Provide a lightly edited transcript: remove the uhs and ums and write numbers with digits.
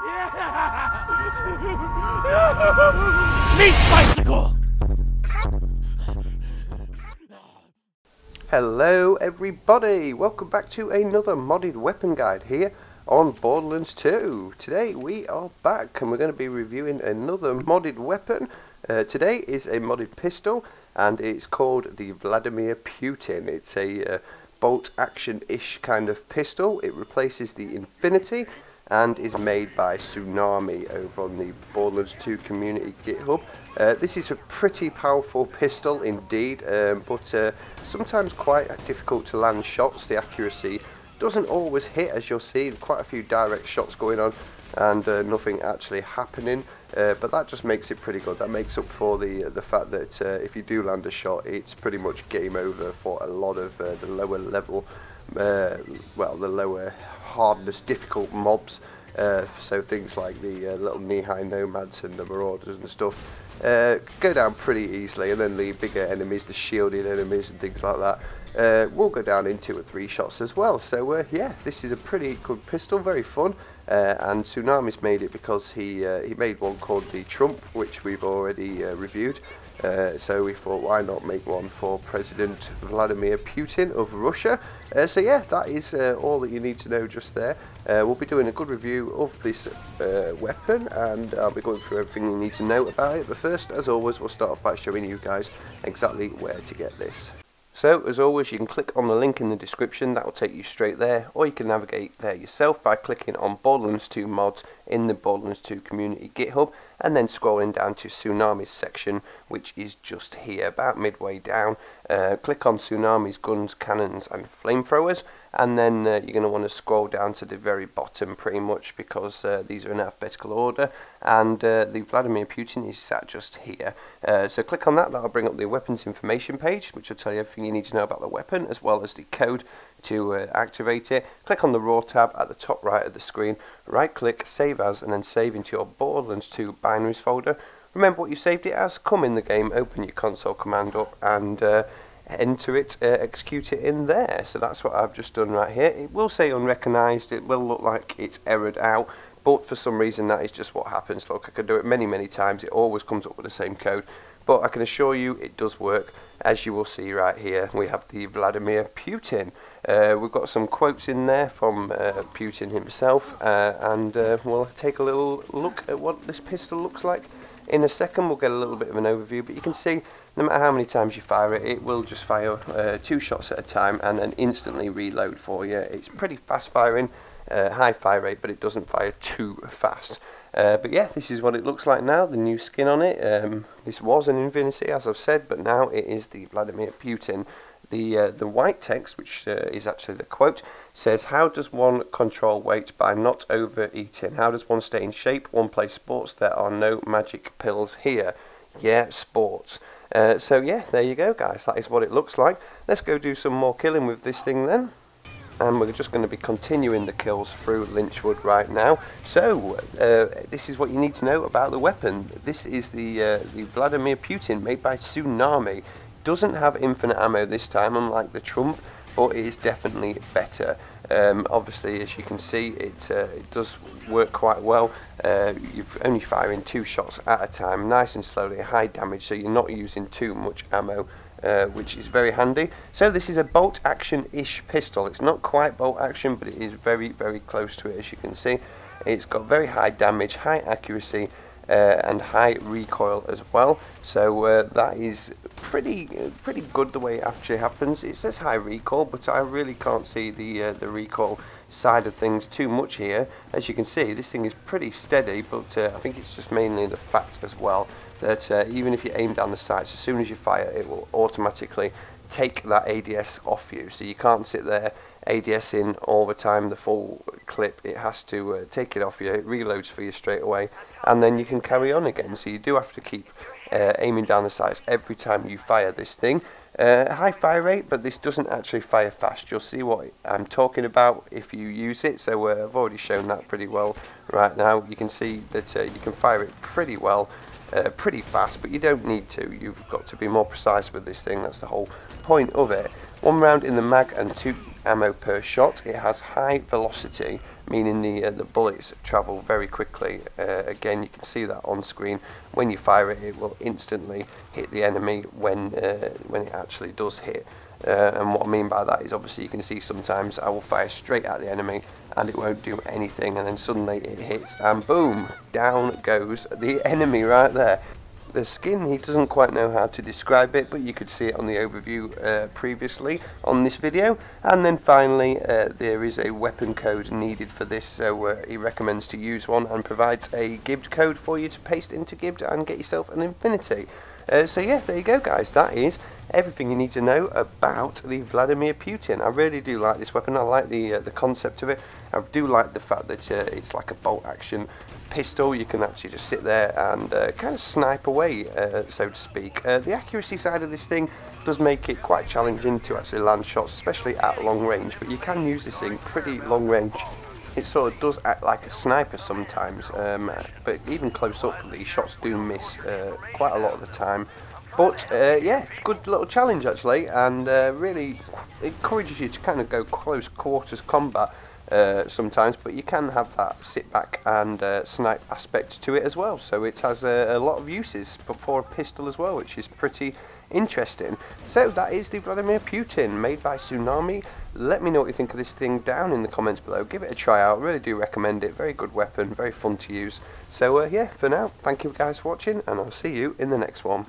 Meat bicycle! Hello everybody, welcome back to another modded weapon guide here on Borderlands 2. Today we are back and we're going to be reviewing another modded weapon. Today is a modded pistol and it's called the Vladimir Putin. It's a bolt action-ish kind of pistol. It replaces the Infinity and is made by Tsunami over on the Borderlands 2 community GitHub. This is a pretty powerful pistol indeed, but sometimes quite difficult to land shots. The accuracy doesn't always hit, as you'll see. Quite a few direct shots going on and nothing actually happening, but that just makes it pretty good. That makes up for the fact that if you do land a shot, it's pretty much game over for a lot of the lower level, well, the lower hardness difficult mobs. So things like the little knee-high nomads and the marauders and stuff go down pretty easily, and then the bigger enemies, the shielded enemies and things like that, will go down in 2 or 3 shots as well. So yeah, this is a pretty good pistol, very fun, and Tsunami's made it because he made one called the Trump, which we've already reviewed. So we thought, why not make one for President Vladimir Putin of Russia. So yeah, that is all that you need to know just there. We'll be doing a good review of this weapon, and I'll be going through everything you need to know about it. But first, as always, we'll start off by showing you guys exactly where to get this. So, as always, you can click on the link in the description. That will take you straight there, or you can navigate there yourself by clicking on Borderlands 2 mods in the Borderlands 2 community GitHub, and then scrolling down to Tsunami's section, which is just here, about midway down. Click on Tsunami's guns, cannons and flamethrowers, and then you're going to want to scroll down to the very bottom pretty much, because these are in alphabetical order, and the Vladimir Putin is sat just here. So click on that. That'll bring up the weapons information page, which will tell you everything you need to know about the weapon, as well as the code to activate it. Click on the raw tab at the top right of the screen, right click, save as, and then save into your Borderlands 2 binaries folder. Remember what you saved it as, come in the game, open your console command up and enter it, execute it in there. So that's what I've just done right here. It will say unrecognised, it will look like it's errored out, but for some reason that is just what happens. Look, I could do it many times, it always comes up with the same code, but I can assure you it does work. As you will see right here, we have the Vladimir Putin. We've got some quotes in there from Putin himself, and we'll take a little look at what this pistol looks like. In a second we'll get a little bit of an overview, but you can see no matter how many times you fire it, it will just fire 2 shots at a time and then instantly reload for you. It's pretty fast firing, high fire rate, but it doesn't fire too fast. But yeah, this is what it looks like now, the new skin on it. This was an Infinity, as I've said, but now it is the Vladimir Putin. The white text, which is actually the quote, says, "How does one control weight by not overeating? How does one stay in shape? One plays sports. There are no magic pills here." Yeah, sports. So yeah, there you go, guys. That is what it looks like. Let's go do some more killing with this thing then. And we're just going to be continuing the kills through Lynchwood right now. So, this is what you need to know about the weapon. This is the Vladimir Putin, made by Tsunami. Doesn't have infinite ammo this time, unlike the Trump, but it is definitely better. Obviously, as you can see, it does work quite well. You're only firing 2 shots at a time, nice and slowly, high damage, so you're not using too much ammo, which is very handy. So this is a bolt action-ish pistol. It's not quite bolt action, but it is very close to it, as you can see. It's got very high damage, high accuracy, and high recoil as well. So that is pretty good the way it actually happens. It says high recoil, but I really can't see the recoil side of things too much here. As you can see, this thing is pretty steady, but I think it's just mainly the fact as well that even if you aim down the sights, as soon as you fire, it will automatically take that ADS off you. So you can't sit there ADS in all the time, the full clip. It has to take it off you. It reloads for you straight away, and then you can carry on again. So you do have to keep aiming down the sights every time you fire this thing. High fire rate, but this doesn't actually fire fast. You'll see what I'm talking about if you use it. So I've already shown that pretty well right now. You can see that you can fire it pretty well, pretty fast, but you don't need to. You've got to be more precise with this thing. That's the whole point of it. 1 round in the mag and 2 ammo per shot. It has high velocity, meaning the bullets travel very quickly. Again, you can see that on screen. When you fire it, it will instantly hit the enemy when it actually does hit. And what I mean by that is, obviously you can see sometimes I will fire straight at the enemy and it won't do anything, and then suddenly it hits and boom, down goes the enemy right there. The skin, he doesn't quite know how to describe it, but you could see it on the overview previously on this video. And then finally there is a weapon code needed for this, so he recommends to use one and provides a Github code for you to paste into Github and get yourself an infinity. So yeah, there you go guys, that is everything you need to know about the Vladimir Putin. I really do like this weapon. I like the concept of it. I do like the fact that it's like a bolt action pistol. You can actually just sit there and kind of snipe away, so to speak. The accuracy side of this thing does make it quite challenging to actually land shots, especially at long range, but you can use this thing pretty long range. It sort of does act like a sniper sometimes, but even close up the shots do miss quite a lot of the time. But yeah, good little challenge actually, and really encourages you to kind of go close quarters combat sometimes, but you can have that sit back and snipe aspect to it as well, so it has a lot of uses for a pistol as well, which is pretty interesting. So that is the Vladimir Putin, made by Tsunami. Let me know what you think of this thing down in the comments below. Give it a try out, really do recommend it. Very good weapon, very fun to use. So yeah, for now, thank you guys for watching, and I'll see you in the next one.